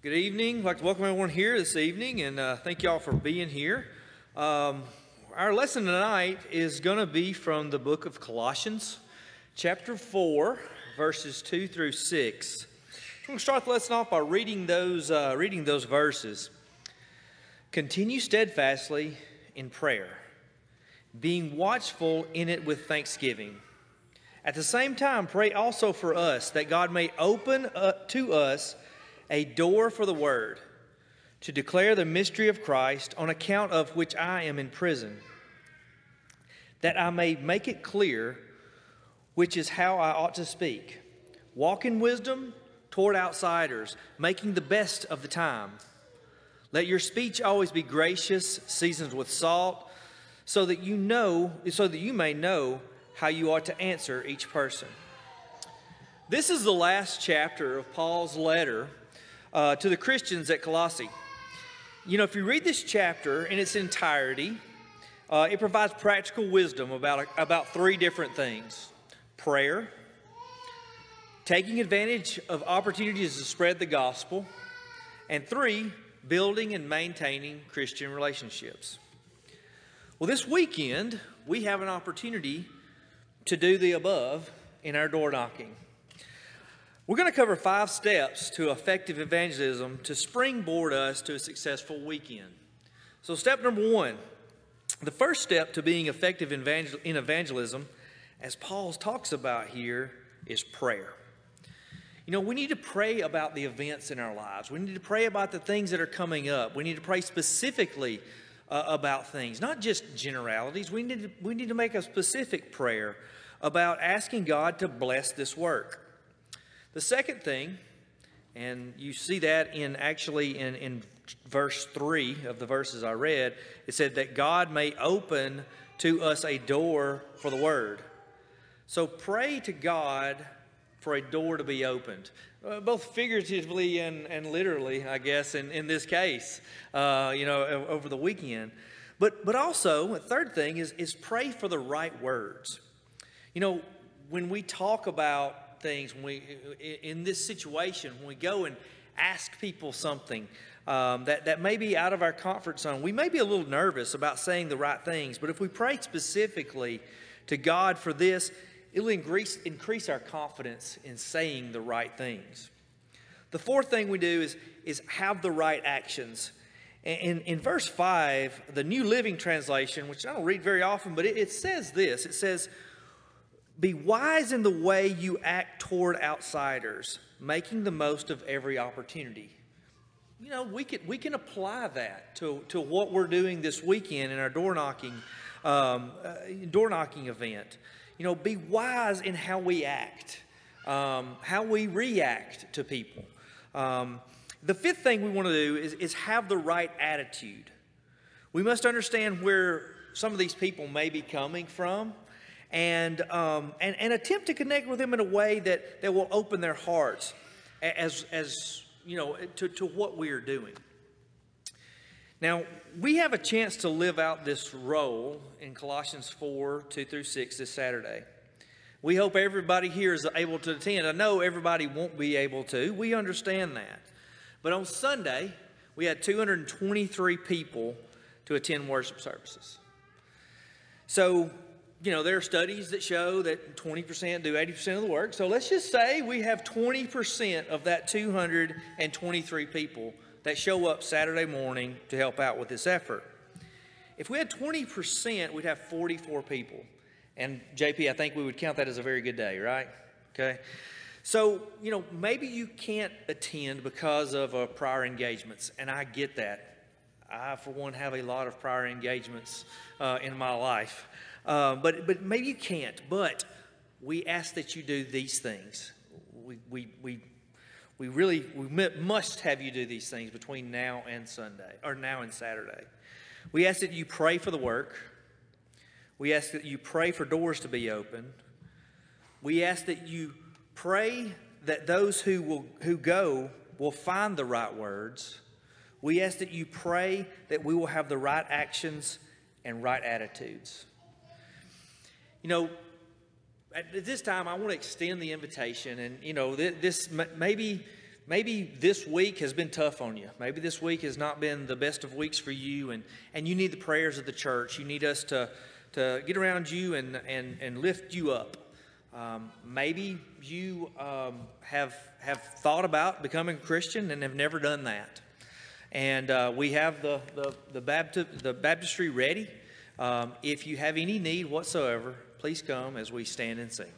Good evening. I'd like to welcome everyone here this evening, and thank y'all for being here. Our lesson tonight is going to be from the book of Colossians, chapter 4, verses 2 through 6. I'm going to start the lesson off by reading those verses. Continue steadfastly in prayer, being watchful in it with thanksgiving. At the same time, pray also for us, that God may open to us a door for the word, to declare the mystery of Christ, on account of which I am in prison, that I may make it clear which is how I ought to speak. Walk in wisdom toward outsiders, making the best of the time. Let your speech always be gracious, seasoned with salt, so that you may know how you ought to answer each person. This is the last chapter of Paul's letter to the Christians at Colossae. You know, if you read this chapter in its entirety, it provides practical wisdom about three different things: prayer, taking advantage of opportunities to spread the gospel, and three, building and maintaining Christian relationships. Well, this weekend, we have an opportunity to do the above in our door knocking. We're going to cover 5 steps to effective evangelism to springboard us to a successful weekend. So step number 1, the first step to being effective in evangelism, as Paul talks about here, is prayer. You know, we need to pray about the events in our lives. We need to pray about the things that are coming up. We need to pray specifically about things, not just generalities. We need to make a specific prayer about asking God to bless this work. The second thing, and you see that in verse 3 of the verses I read, it said that God may open to us a door for the word. So pray to God for a door to be opened, both figuratively and literally, I guess, in this case, over the weekend. But also, a third thing is pray for the right words. You know, when we talk about things, in this situation, when we go and ask people something that may be out of our comfort zone, we may be a little nervous about saying the right things, but if we pray specifically to God for this, it'll increase our confidence in saying the right things. The fourth thing we do is have the right actions. In verse 5, the New Living Translation, which I don't read very often, but it says this. It says, "Be wise in the way you act toward outsiders, making the most of every opportunity." You know, we can apply that to what we're doing this weekend in our door knocking event. You know, be wise in how we act, how we react to people. The fifth thing we want to do is have the right attitude. We must understand where some of these people may be coming from, and attempt to connect with them in a way that will open their hearts as you know, to what we are doing. Now, we have a chance to live out this role in Colossians 4, 2 through 6 this Saturday. We hope everybody here is able to attend. I know everybody won't be able to. We understand that. But on Sunday, we had 223 people to attend worship services. So, you know, there are studies that show that 20% do 80% of the work. So let's just say we have 20% of that 223 people that show up Saturday morning to help out with this effort. If we had 20%, we'd have 44 people. And JP, I think we would count that as a very good day, right? Okay. So, you know, maybe you can't attend because of prior engagements, and I get that. I, for one, have a lot of prior engagements in my life. But maybe you can't. But we ask that you do these things. We must have you do these things between now and Saturday. We ask that you pray for the work. We ask that you pray for doors to be opened. We ask that you pray that those who go will find the right words. We ask that you pray that we will have the right actions and right attitudes. You know, at this time, I want to extend the invitation, and you know, this maybe maybe this week has been tough on you. Maybe this week has not been the best of weeks for you, and you need the prayers of the church. You need us to get around you and lift you up. Maybe you have thought about becoming a Christian and have never done that. And we have the baptistry ready. If you have any need whatsoever, please come as we stand and sing.